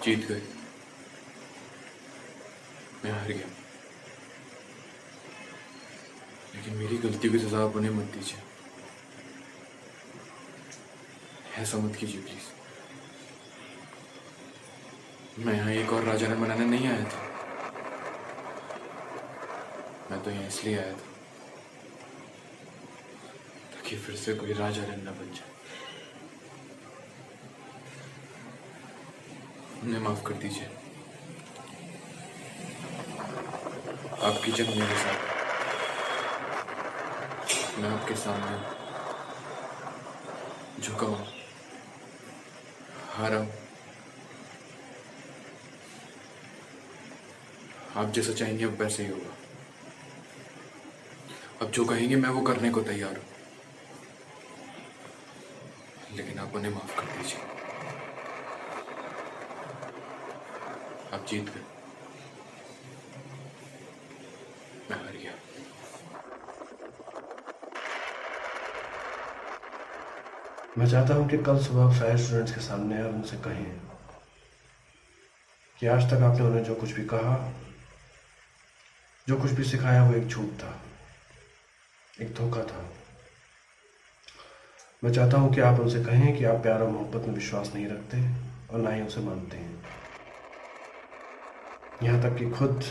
जीत गए। मैं हार गया, लेकिन मेरी गलती की सजा आप उन्हें मत दीजिए। ऐसा मत कीजिए प्लीज। मैं यहाँ एक और राजा बनाने नहीं आया था। मैं तो यहाँ इसलिए आया था ताकि फिर से कोई राजा न बन जाए। उन्हें माफ कर दीजिए। आपकी जंग मेरे साथ है। मैं आपके सामने झुका हूं, हारा हूं। आप जैसा चाहेंगे अब वैसे ही होगा। अब जो कहेंगे मैं वो करने को तैयार हूं, लेकिन आप उन्हें माफ कर दीजिए। आप जीत गए, मैं हार गया। मैं चाहता हूं कि कल सुबह फायर स्टूडेंट्स के सामने आए और उनसे कहें कि आज तक आपने उन्हें जो कुछ भी कहा, जो कुछ भी सिखाया, वो एक झूठ था, एक धोखा था। मैं चाहता हूं कि आप उनसे कहें कि आप प्यार और मोहब्बत में विश्वास नहीं रखते और ना ही उसे मानते हैं। यहां तक कि खुद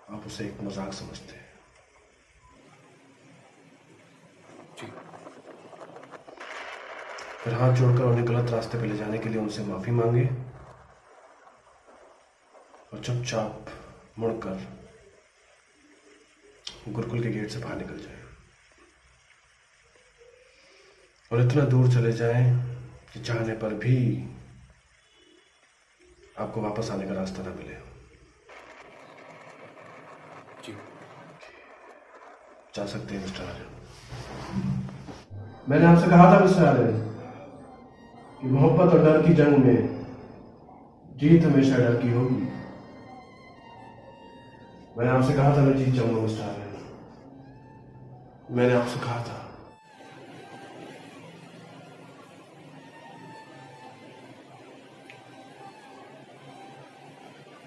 आप उसे एक मजाक समझते हैं। जी। फिर हाथ जोड़कर उन्हें गलत रास्ते पर ले जाने के लिए उनसे माफी मांगे और चुपचाप मुड़कर गुरुकुल के गेट से बाहर निकल जाए और इतना दूर चले जाएं कि चाहने पर भी आपको वापस आने का रास्ता ना मिले। जी। जा सकते हैं मिस्टर आर्यन। मैंने आपसे कहा था मिस्टर आर्यन कि मोहब्बत और डर की जंग में जीत हमेशा डर की होगी। मैंने आपसे कहा था मैं जीत जाऊंगा मिस्टर आर्यन। मैंने आपसे कहा था।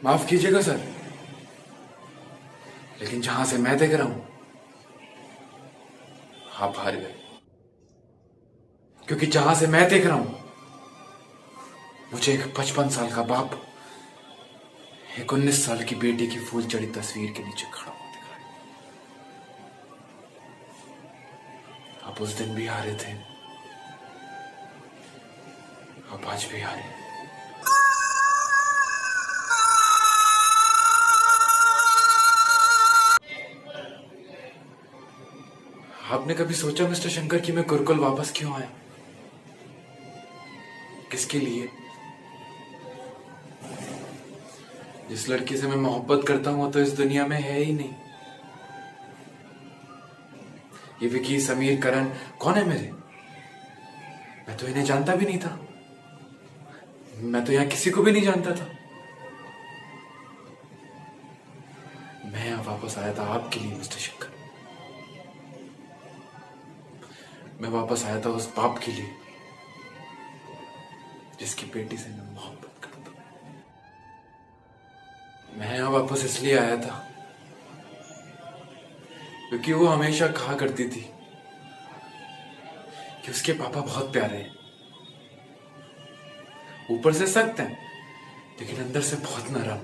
माफ कीजिएगा सर, लेकिन जहां से मैं देख रहा हूं आप हार गए। क्योंकि जहां से मैं देख रहा हूं मुझे एक 55 साल का बाप एक 19 साल की बेटी की फूल चढ़ी तस्वीर के नीचे खड़ा हुआ दिख रहा है। आप उस दिन भी हारे थे, आप आज भी हारे। आपने कभी सोचा मिस्टर शंकर कि मैं गुरुकुल वापस क्यों आया? किसके लिए? जिस लड़की से मैं मोहब्बत करता हूं वो तो इस दुनिया में है ही नहीं। ये विकी, समीर, करण कौन है मेरे? मैं तो इन्हें जानता भी नहीं था। मैं तो यहां किसी को भी नहीं जानता था। मैं यहां वापस आया था आपके लिए मिस्टर शंकर। मैं वापस आया था उस बाप के लिए जिसकी बेटी से मैं मोहब्बत करता हूं। मैं यहां वापस इसलिए आया था क्योंकि वो हमेशा कहा करती थी कि उसके पापा बहुत प्यारे हैं, ऊपर से सख्त हैं लेकिन अंदर से बहुत नरम।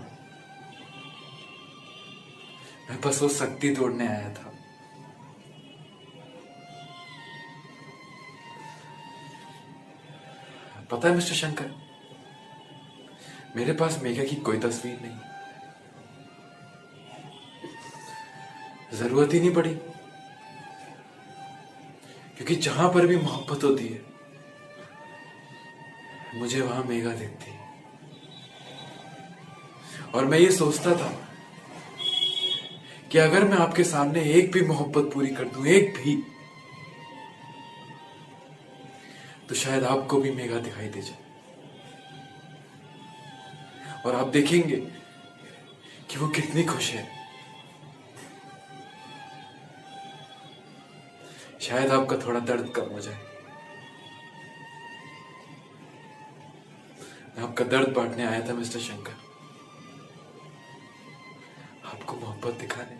मैं बस वो सख्ती तोड़ने आया था। पता है मिस्टर शंकर, मेरे पास मेघा की कोई तस्वीर नहीं। जरूरत ही नहीं पड़ी, क्योंकि जहां पर भी मोहब्बत होती है मुझे वहां मेघा दिखती है। और मैं ये सोचता था कि अगर मैं आपके सामने एक भी मोहब्बत पूरी कर दूं, एक भी, तो शायद आपको भी मेघा दिखाई दे जाए और आप देखेंगे कि वो कितनी खुश है। शायद आपका थोड़ा दर्द कम हो जाए। मैं आपका दर्द बांटने आया था मिस्टर शंकर, आपको मोहब्बत दिखाने।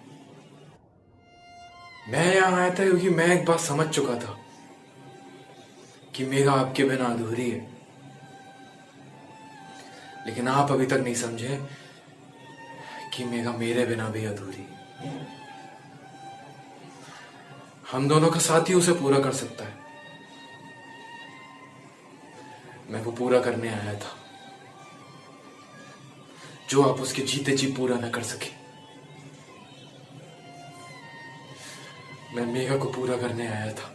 मैं यहां आया था क्योंकि मैं एक बात समझ चुका था कि मेघा आपके बिना अधूरी है, लेकिन आप अभी तक नहीं समझे कि मेघा मेरे बिना भी अधूरी है। हम दोनों का साथ ही उसे पूरा कर सकता है। मैं वो पूरा करने आया था जो आप उसके जीते जी पूरा ना कर सके। मैं मेघा को पूरा करने आया था।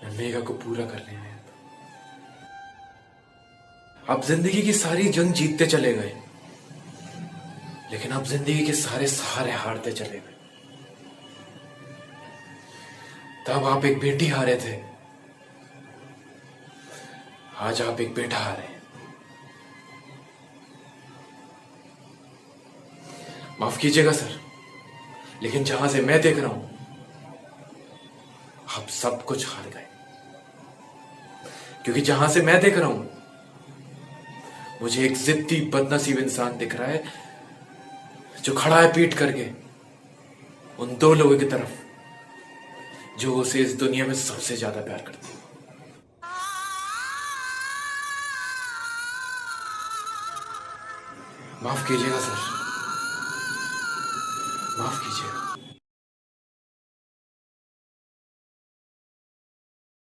मैं मेघा को पूरा करने आया था। आप जिंदगी की सारी जंग जीतते चले गए, लेकिन आप जिंदगी के सारे सहारे हारते चले गए। तब आप एक बेटी हारे थे, आज आप एक बेटा हारे। माफ कीजिएगा सर, लेकिन जहां से मैं देख रहा हूं आप सब कुछ हार गए। क्योंकि जहां से मैं देख रहा हूं मुझे एक जिद्दी बदनसीब इंसान दिख रहा है जो खड़ा है पीठ करके उन दो लोगों की तरफ जो उसे इस दुनिया में सबसे ज्यादा प्यार करते हैं। माफ कीजिएगा सर, माफ कीजिएगा।